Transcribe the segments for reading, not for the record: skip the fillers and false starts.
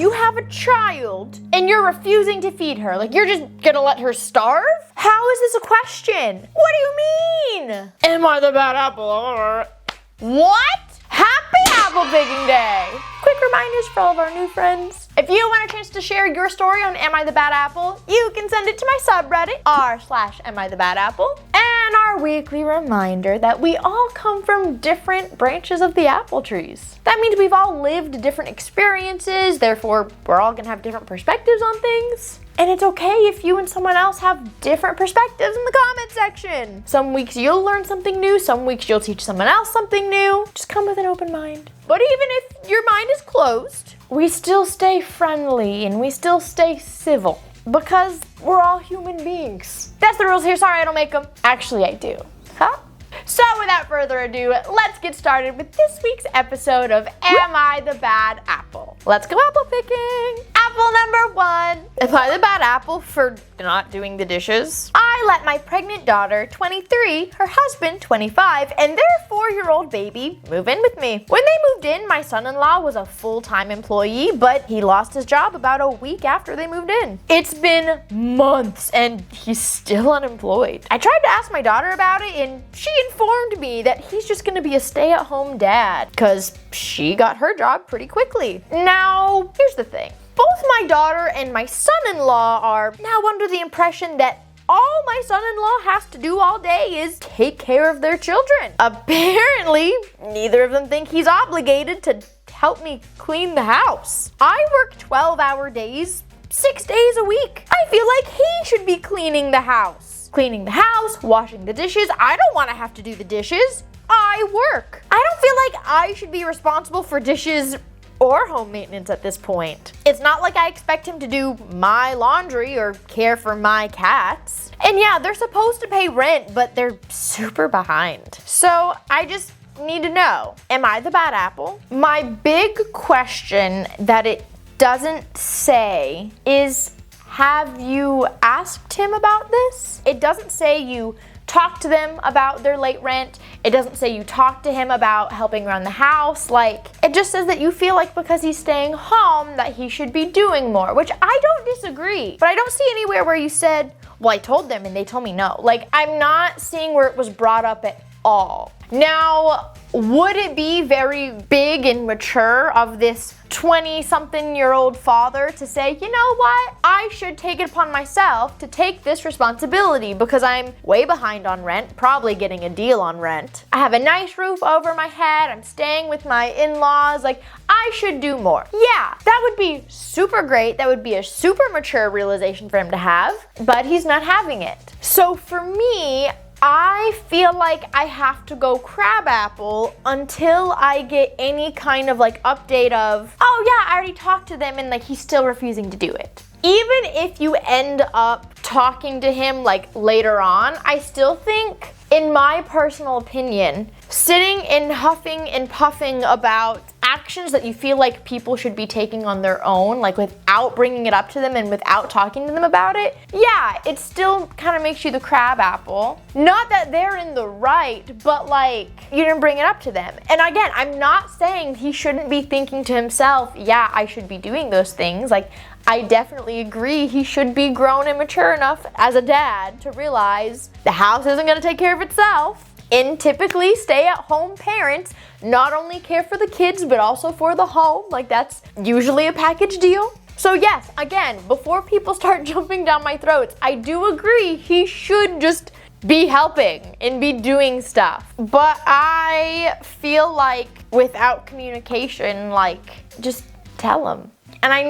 you have a child and you're refusing to feed her. Like, you're just gonna let her starve? How is this a question? What do you mean? Am I the bad apple? What? Happy apple picking day! Quick reminders for all of our new friends. If you want a chance to share your story on Am I the Bad Apple, you can send it to my subreddit, r/Am I the Bad Apple. And our weekly reminder that we all come from different branches of the apple trees. That means we've all lived different experiences, therefore we're all gonna have different perspectives on things. And it's okay if you and someone else have different perspectives in the comment section. Some weeks you'll learn something new, some weeks you'll teach someone else something new. Just come with an open mind. But even if your mind is closed, we still stay friendly and we still stay civil because we're all human beings. That's the rules here. Sorry, I don't make them. Actually, I do. Huh? So without further ado, let's get started with this week's episode of Am I the Bad Apple? Let's go apple picking. Apple number 1. Am I the bad apple for not doing the dishes? I let my pregnant daughter, 23, her husband, 25, and their 4-year-old baby move in with me. When they moved in, my son-in-law was a full-time employee, but he lost his job about a week after they moved in. It's been months and he's still unemployed. I tried to ask my daughter about it and she informed me that he's just gonna be a stay-at-home dad because she got her job pretty quickly. Now, here's the thing. Both my daughter and my son-in-law are now under the impression that all my son-in-law has to do all day is take care of their children. Apparently, neither of them think he's obligated to help me clean the house. I work 12-hour days, 6 days a week. I feel like he should be cleaning the house. Cleaning the house, washing the dishes. I don't want to have to do the dishes. I work. I don't feel like I should be responsible for dishes or home maintenance at this point. It's not like I expect him to do my laundry or care for my cats. And yeah, they're supposed to pay rent, but they're super behind. So I just need to know, am I the bad apple? My big question that it doesn't say is, have you asked him about this? It doesn't say you talk to them about their late rent. It doesn't say you talk to him about helping around the house. Like, it just says that you feel like because he's staying home that he should be doing more, which I don't disagree. But I don't see anywhere where you said, well, I told them and they told me no. Like, I'm not seeing where it was brought up at all. Now, would it be very big and mature of this 20-something-year-old father to say, you know what, I should take it upon myself to take this responsibility because I'm way behind on rent, probably getting a deal on rent. I have a nice roof over my head, I'm staying with my in-laws, like, I should do more. Yeah, that would be super great, that would be a super mature realization for him to have, but he's not having it. So for me, I feel like I have to go crabapple until I get any kind of like update of, oh yeah, I already talked to them and like he's still refusing to do it. Even if you end up talking to him like later on, I still think, in my personal opinion, sitting and huffing and puffing about actions that you feel like people should be taking on their own, like without bringing it up to them and without talking to them about it, yeah, it still kind of makes you the crab apple. Not that they're in the right, but like, you didn't bring it up to them. And again, I'm not saying he shouldn't be thinking to himself, yeah, I should be doing those things. Like, I definitely agree he should be grown and mature enough as a dad to realize the house isn't gonna take care of itself. And typically stay-at-home parents not only care for the kids, but also for the home. Like, that's usually a package deal. So yes, again, before people start jumping down my throats, I do agree he should just be helping and be doing stuff. But I feel like without communication, like, just tell him. And I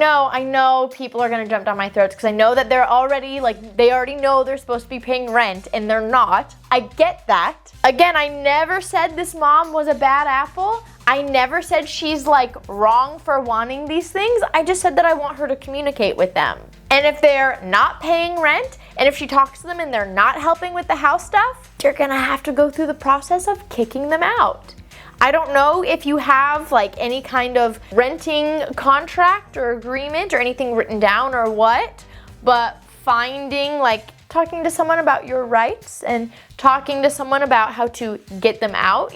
know people are gonna jump down my throats because I know that they're already, like, they already know they're supposed to be paying rent and they're not. I get that. Again, I never said this mom was a bad apple. I never said she's like wrong for wanting these things. I just said that I want her to communicate with them. And if they're not paying rent, and if she talks to them and they're not helping with the house stuff, you're gonna have to go through the process of kicking them out. I don't know if you have like any kind of renting contract or agreement or anything written down or what, but talking to someone about your rights and talking to someone about how to get them out,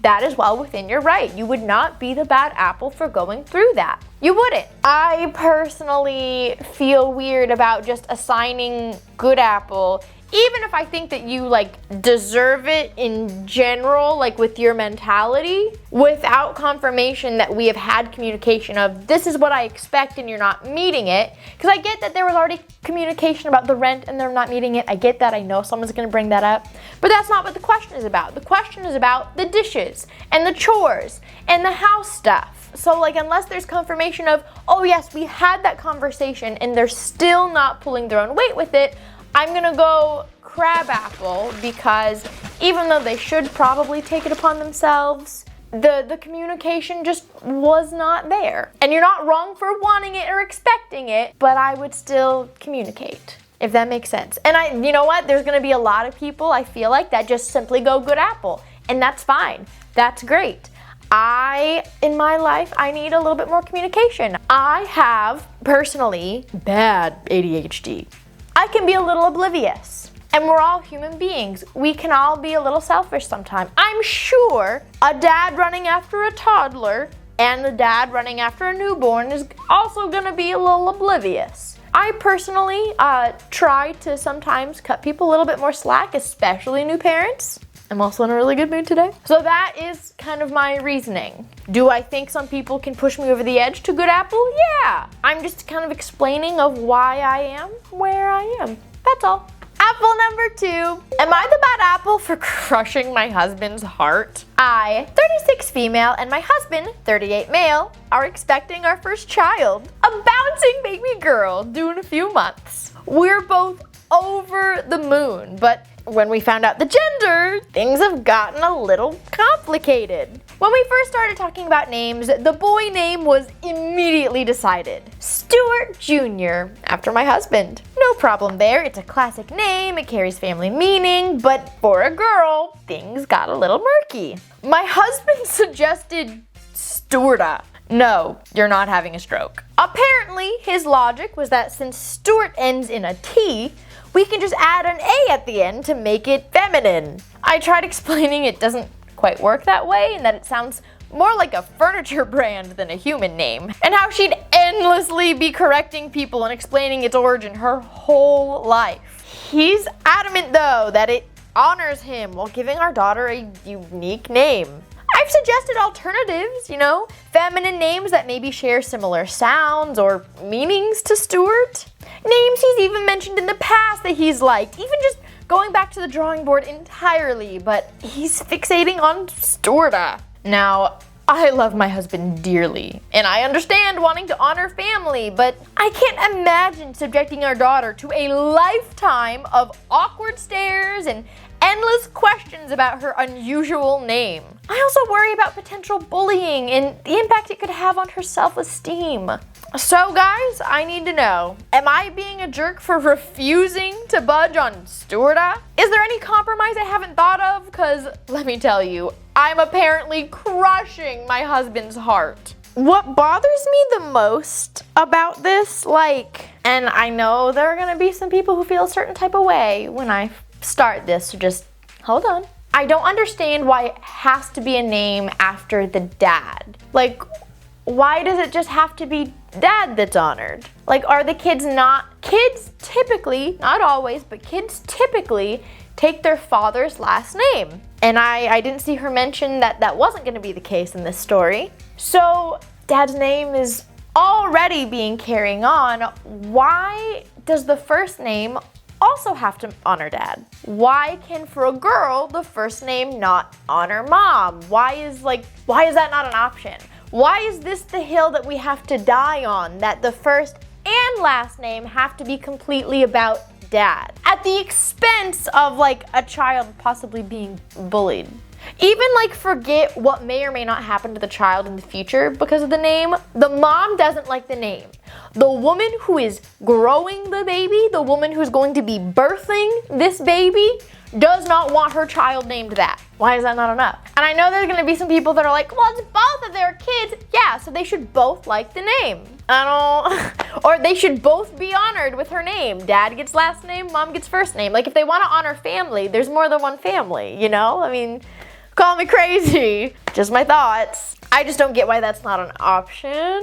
that is well within your right. You would not be the bad apple for going through that. You wouldn't. I personally feel weird about just assigning good apple, even if I think that you like deserve it in general, like with your mentality, without confirmation that we have had communication of this is what I expect and you're not meeting it. Because I get that there was already communication about the rent and they're not meeting it. I get that. I know someone's gonna bring that up. But that's not what the question is about. The question is about the dishes and the chores and the house stuff. So like unless there's confirmation of, oh yes, we had that conversation and they're still not pulling their own weight with it, I'm gonna go crabapple, because even though they should probably take it upon themselves, the communication just was not there. And you're not wrong for wanting it or expecting it, but I would still communicate, if that makes sense. And you know what? There's gonna be a lot of people, I feel like, that just simply go good apple. And that's fine. That's great. In my life, I need a little bit more communication. I have, personally, bad ADHD. I can be a little oblivious. And we're all human beings. We can all be a little selfish sometimes. I'm sure a dad running after a toddler and the dad running after a newborn is also gonna be a little oblivious. I personally try to sometimes cut people a little bit more slack, especially new parents. I'm also in a really good mood today. So that is kind of my reasoning. Do I think some people can push me over the edge to good apple? Yeah. I'm just kind of explaining of why I am where I am. That's all. Apple number 2. Am I the bad apple for crushing my husband's heart? I, 36 female, and my husband, 38 male, are expecting our first child. A bouncing baby girl due in a few months. We're both over the moon, but when we found out the gender, things have gotten a little complicated. When we first started talking about names, the boy name was immediately decided. Stuart Jr., after my husband. No problem there, it's a classic name, it carries family meaning, but for a girl, things got a little murky. My husband suggested Stuarta. No, you're not having a stroke. Apparently, his logic was that since Stuart ends in a T, we can just add an A at the end to make it feminine. I tried explaining it doesn't quite work that way and that it sounds more like a furniture brand than a human name, and how she'd endlessly be correcting people and explaining its origin her whole life. He's adamant though that it honors him while giving our daughter a unique name. I've suggested alternatives, feminine names that maybe share similar sounds or meanings to Stuart. Names he's even mentioned in the past that he's liked, even just going back to the drawing board entirely, but he's fixating on Stuarta. Now, I love my husband dearly, and I understand wanting to honor family, but I can't imagine subjecting our daughter to a lifetime of awkward stares and endless questions about her unusual name. I also worry about potential bullying and the impact it could have on her self-esteem. So guys, I need to know, am I being a jerk for refusing to budge on Stuarta? Is there any compromise I haven't thought of? Because let me tell you, I'm apparently crushing my husband's heart. What bothers me the most about this, and I know there are gonna be some people who feel a certain type of way when I start this, so just hold on. I don't understand why it has to be a name after the dad. Why does it just have to be dad that's honored? Are the kids typically, not always, but kids typically take their father's last name. And I didn't see her mention that wasn't gonna be the case in this story. So dad's name is already being carrying on. Why does the first name also have to honor dad? Why can, for a girl, the first name not honor mom? Why is that not an option? Why is this the hill that we have to die on, that the first and last name have to be completely about dad, at the expense of a child possibly being bullied? Even forget what may or may not happen to the child in the future because of the name. The mom doesn't like the name. The woman who is growing the baby, the woman who's going to be birthing this baby, does not want her child named that. Why is that not enough? And I know there's gonna be some people that are like, well, it's both of their kids. Yeah, so they should both like the name. Or they should both be honored with her name. Dad gets last name, mom gets first name. If they wanna honor family, there's more than one family, Call me crazy. Just my thoughts. I just don't get why that's not an option.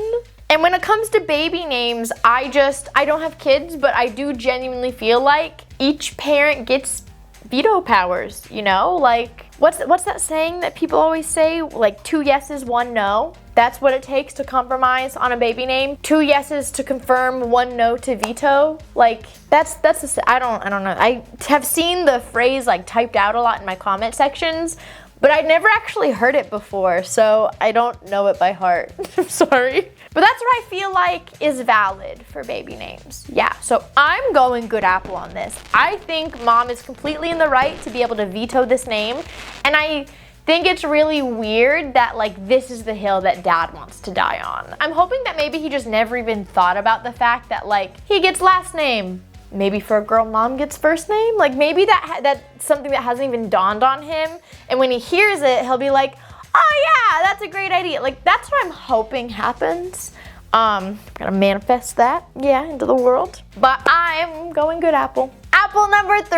And when it comes to baby names, I don't have kids, but I do genuinely feel like each parent gets veto powers, you know? Like, what's that saying that people always say? Like, 2 yeses, 1 no. That's what it takes to compromise on a baby name. 2 yeses to confirm, 1 no to veto. Like, I don't know. I have seen the phrase like typed out a lot in my comment sections, but I'd never actually heard it before, so I don't know it by heart. I'm sorry. But that's what I feel like is valid for baby names. Yeah, so I'm going good apple on this. I think mom is completely in the right to be able to veto this name, and I think it's really weird that like this is the hill that dad wants to die on. I'm hoping that maybe he just never even thought about the fact that like he gets last name. Maybe for a girl, mom gets first name. Like maybe that's something that hasn't even dawned on him. And when he hears it, he'll be like, oh yeah, that's a great idea. Like that's what I'm hoping happens. I'm gonna manifest that, yeah, into the world. But I'm going good apple. Apple number 3.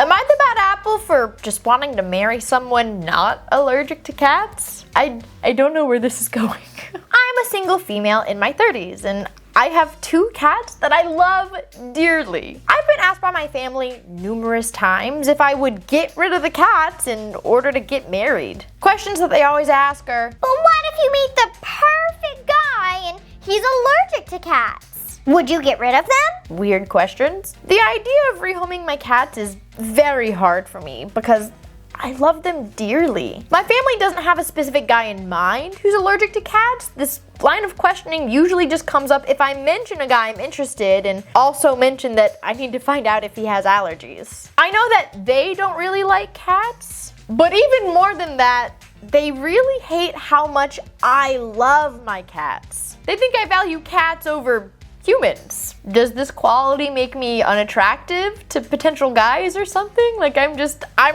Am I the bad apple for just wanting to marry someone not allergic to cats? I don't know where this is going. I'm a single female in my 30s and I have 2 cats that I love dearly. I've been asked by my family numerous times if I would get rid of the cats in order to get married. Questions that they always ask are, but what if you meet the perfect guy and he's allergic to cats? Would you get rid of them? Weird questions. The idea of rehoming my cats is very hard for me because I love them dearly. My family doesn't have a specific guy in mind who's allergic to cats. This line of questioning usually just comes up if I mention a guy I'm interested and also mention that I need to find out if he has allergies. I know that they don't really like cats, but even more than that, they really hate how much I love my cats. They think I value cats over humans. Does this quality make me unattractive to potential guys or something? Like I'm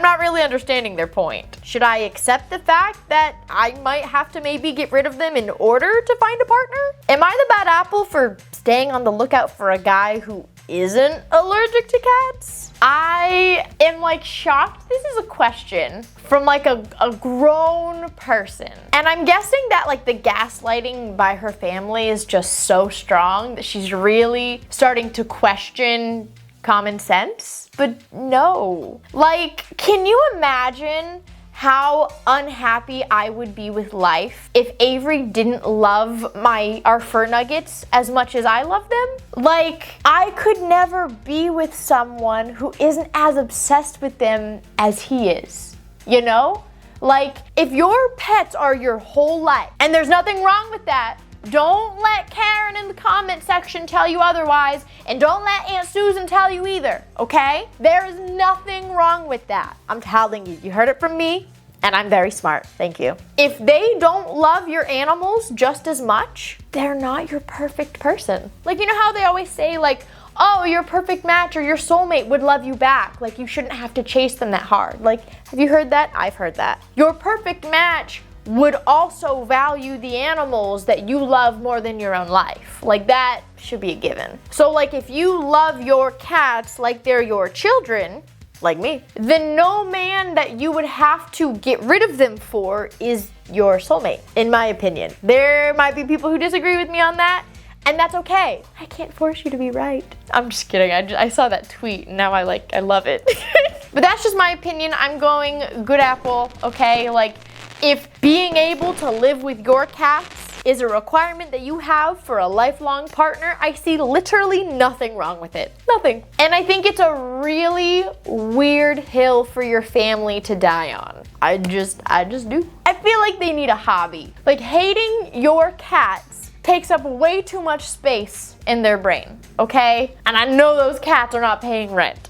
not really understanding their point. Should I accept the fact that I might have to maybe get rid of them in order to find a partner? Am I the bad apple for staying on the lookout for a guy who isn't allergic to cats? I am like shocked this is a question from like a grown person. And I'm guessing that like the gaslighting by her family is just so strong that she's really starting to question common sense. But no. Like, can you imagine how unhappy I would be with life if Avery didn't love our fur nuggets as much as I love them? Like, I could never be with someone who isn't as obsessed with them as he is, you know? Like, if your pets are your whole life, and there's nothing wrong with that, don't let Karen in the comment section tell you otherwise, and don't let Aunt Susan tell you either, okay? There is nothing wrong with that. I'm telling you, you heard it from me, and I'm very smart, thank you. If they don't love your animals just as much, they're not your perfect person. Like, you know how they always say, like, oh, your perfect match or your soulmate would love you back. Like, you shouldn't have to chase them that hard. Like, have you heard that? I've heard that. Your perfect match would also value the animals that you love more than your own life. Like that should be a given. So like if you love your cats like they're your children, like me, then no man that you would have to get rid of them for is your soulmate, in my opinion. There might be people who disagree with me on that, and that's okay. I can't force you to be right. I'm just kidding. I saw that tweet and now I love it. But that's just my opinion. I'm going good apple, okay? Like, if being able to live with your cats is a requirement that you have for a lifelong partner, I see literally nothing wrong with it. Nothing. And I think it's a really weird hill for your family to die on. I just do. I feel like they need a hobby. Like hating your cats takes up way too much space in their brain, okay? And I know those cats are not paying rent.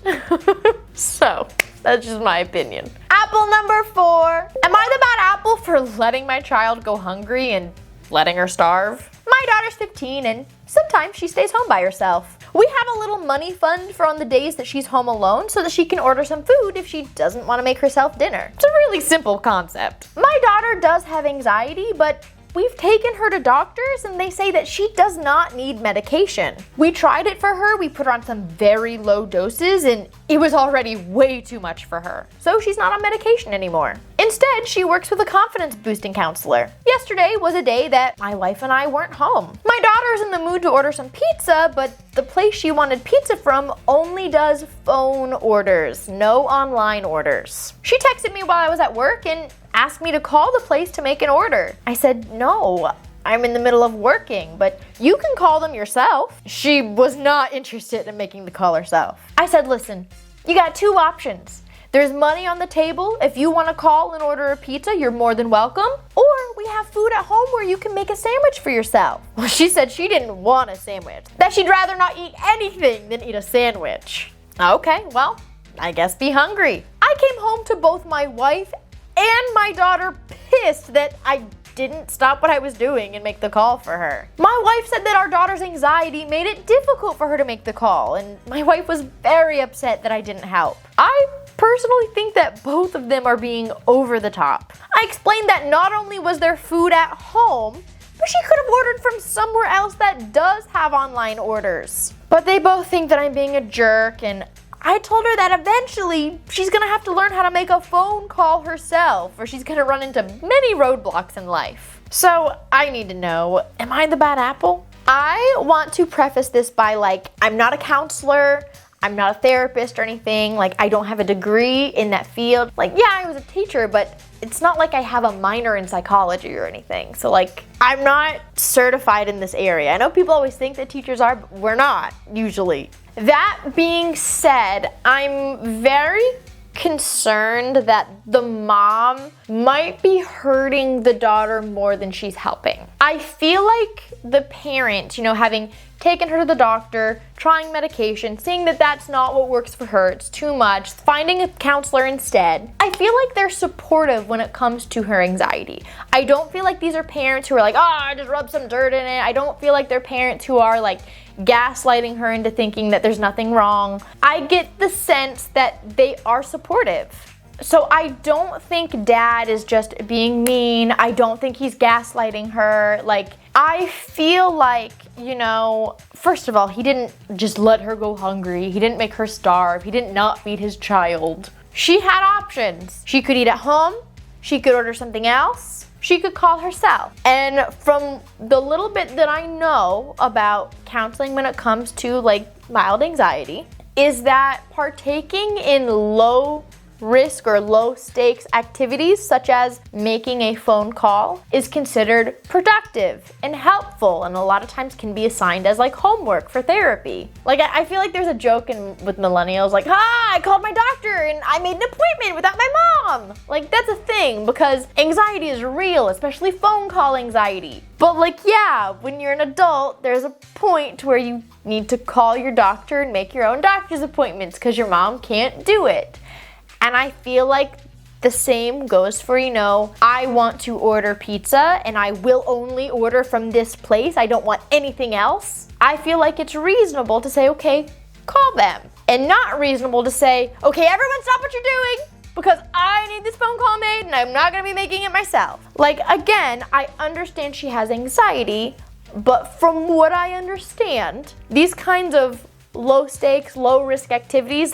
So, that's just my opinion. Apple number 4. Am I the bad apple for letting my child go hungry and letting her starve? My daughter's 15 and sometimes she stays home by herself. We have a little money fund for on the days that she's home alone so that she can order some food if she doesn't want to make herself dinner. It's a really simple concept. My daughter does have anxiety, but we've taken her to doctors and they say that she does not need medication. We tried it for her, we put her on some very low doses, and it was already way too much for her. So she's not on medication anymore. Instead, she works with a confidence boosting counselor. Yesterday was a day that my wife and I weren't home. My daughter's in the mood to order some pizza, but the place she wanted pizza from only does phone orders, no online orders. She texted me while I was at work and asked me to call the place to make an order. I said, no, I'm in the middle of working, but you can call them yourself. She was not interested in making the call herself. I said, listen, you got two options. There's money on the table. If you want to call and order a pizza, you're more than welcome. Or we have food at home where you can make a sandwich for yourself. Well, she said she didn't want a sandwich, that she'd rather not eat anything than eat a sandwich. Okay, well, I guess be hungry. I came home to both my wife and my daughter pissed that I didn't stop what I was doing and make the call for her. My wife said that our daughter's anxiety made it difficult for her to make the call, and my wife was very upset that I didn't help. I personally think that both of them are being over the top. I explained that not only was there food at home, but she could have ordered from somewhere else that does have online orders. But they both think that I'm being a jerk, and I told her that eventually she's gonna have to learn how to make a phone call herself, or she's gonna run into many roadblocks in life. So I need to know, am I the bad apple? I want to preface this by I'm not a counselor, I'm not a therapist or anything, I don't have a degree in that field. Yeah, I was a teacher, but it's not like I have a minor in psychology or anything. So I'm not certified in this area. I know people always think that teachers are, but we're not, usually. That being said, I'm very concerned that the mom might be hurting the daughter more than she's helping. I feel like the parent, having taken her to the doctor, trying medication, seeing that that's not what works for her, it's too much, finding a counselor instead. I feel like they're supportive when it comes to her anxiety. I don't feel like these are parents who are I just rub some dirt in it. I don't feel like they're parents who are gaslighting her into thinking that there's nothing wrong. I get the sense that they are supportive. So I don't think dad is just being mean. I don't think he's gaslighting her. I feel first of all, he didn't just let her go hungry. He didn't make her starve. He didn't not feed his child. She had options. She could eat at home. She could order something else. She could call herself. And from the little bit that I know about counseling when it comes to mild anxiety, is that partaking in low risk or low stakes activities such as making a phone call is considered productive and helpful, and a lot of times can be assigned as homework for therapy. I feel like there's a joke with millennials I called my doctor and I made an appointment without my mom. That's a thing because anxiety is real, especially phone call anxiety. But yeah, when you're an adult, there's a point where you need to call your doctor and make your own doctor's appointments because your mom can't do it. And I feel like the same goes for, I want to order pizza and I will only order from this place. I don't want anything else. I feel like it's reasonable to say, okay, call them. And not reasonable to say, okay, everyone stop what you're doing because I need this phone call made and I'm not gonna be making it myself. Again, I understand she has anxiety, but from what I understand, these kinds of low stakes, low risk activities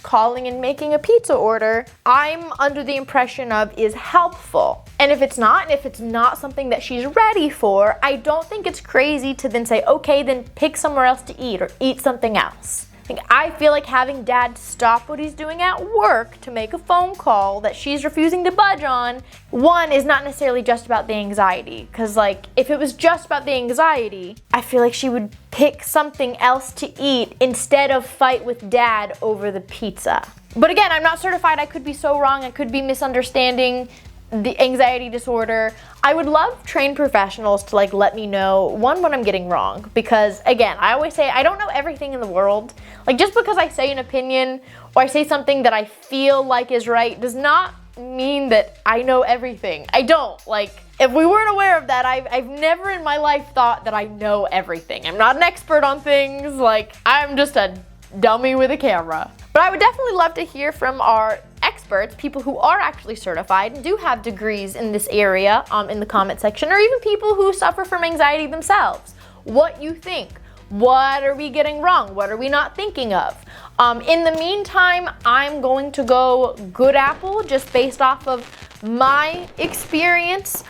calling and making a pizza order, I'm under the impression of is helpful. And if it's not something that she's ready for, I don't think it's crazy to then say, okay, then pick somewhere else to eat or eat something else. I feel like having dad stop what he's doing at work to make a phone call that she's refusing to budge on, one, is not necessarily just about the anxiety. Because if it was just about the anxiety, I feel like she would pick something else to eat instead of fight with dad over the pizza. But again, I'm not certified. I could be so wrong. I could be misunderstanding the anxiety disorder. I would love trained professionals to let me know, one, what I'm getting wrong, because again, I always say I don't know everything in the world. Just because I say an opinion or I say something that I feel is right does not mean that I know everything. I don't. If we weren't aware of that, I've never in my life thought that I know everything. I'm not an expert on things. I'm just a dummy with a camera. But I would definitely love to hear from our experts experts, people who are actually certified and do have degrees in this area in the comment section, or even people who suffer from anxiety themselves. What you think? What are we getting wrong? What are we not thinking of? In the meantime, I'm going to go good apple just based off of my experience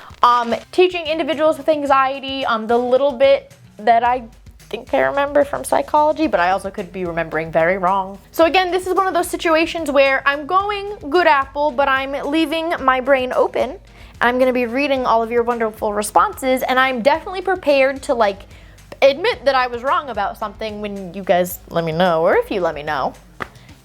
teaching individuals with anxiety, the little bit that I think I remember from psychology, but I also could be remembering very wrong. So again, this is one of those situations where I'm going good apple, but I'm leaving my brain open. I'm gonna be reading all of your wonderful responses, and I'm definitely prepared to like admit that I was wrong about something when you guys let me know, or if you let me know,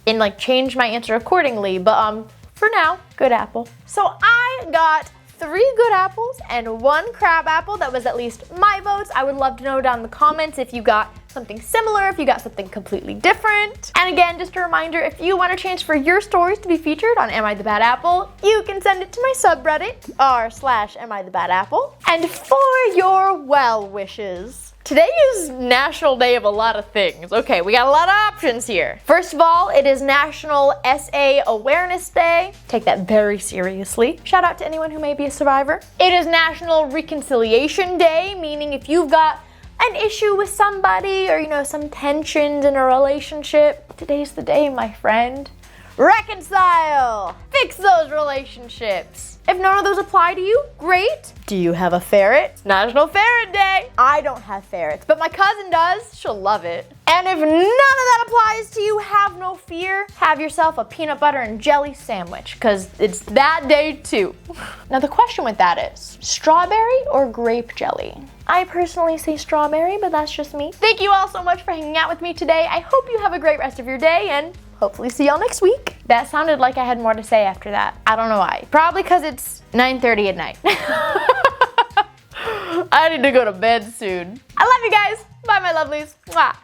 and like change my answer accordingly. But for now, good apple. So I got 3 good apples and 1 crab apple. That was at least my votes. I would love to know down in the comments if you got something similar, if you got something completely different. And again, just a reminder, if you want a chance for your stories to be featured on Am I the Bad Apple, you can send it to my subreddit, r/AmITheBadApple. And for your well wishes, today is National Day of a lot of things. Okay, we got a lot of options here. First of all, it is National SA Awareness Day. Take that very seriously. Shout out to anyone who may be a survivor. It is National Reconciliation Day, meaning if you've got an issue with somebody or, you know, some tensions in a relationship, today's the day, my friend. Reconcile! Fix those relationships. If none of those apply to you, great. Do you have a ferret? It's National Ferret Day. I don't have ferrets, but my cousin does. She'll love it. And if none of that applies to you, have no fear. Have yourself a peanut butter and jelly sandwich, because it's that day too. Now the question with that is, strawberry or grape jelly? I personally say strawberry, but that's just me. Thank you all so much for hanging out with me today. I hope you have a great rest of your day, and hopefully see y'all next week. That sounded like I had more to say after that. I don't know why. Probably because it's 9:30 at night. I need to go to bed soon. I love you guys. Bye, my lovelies. Mwah.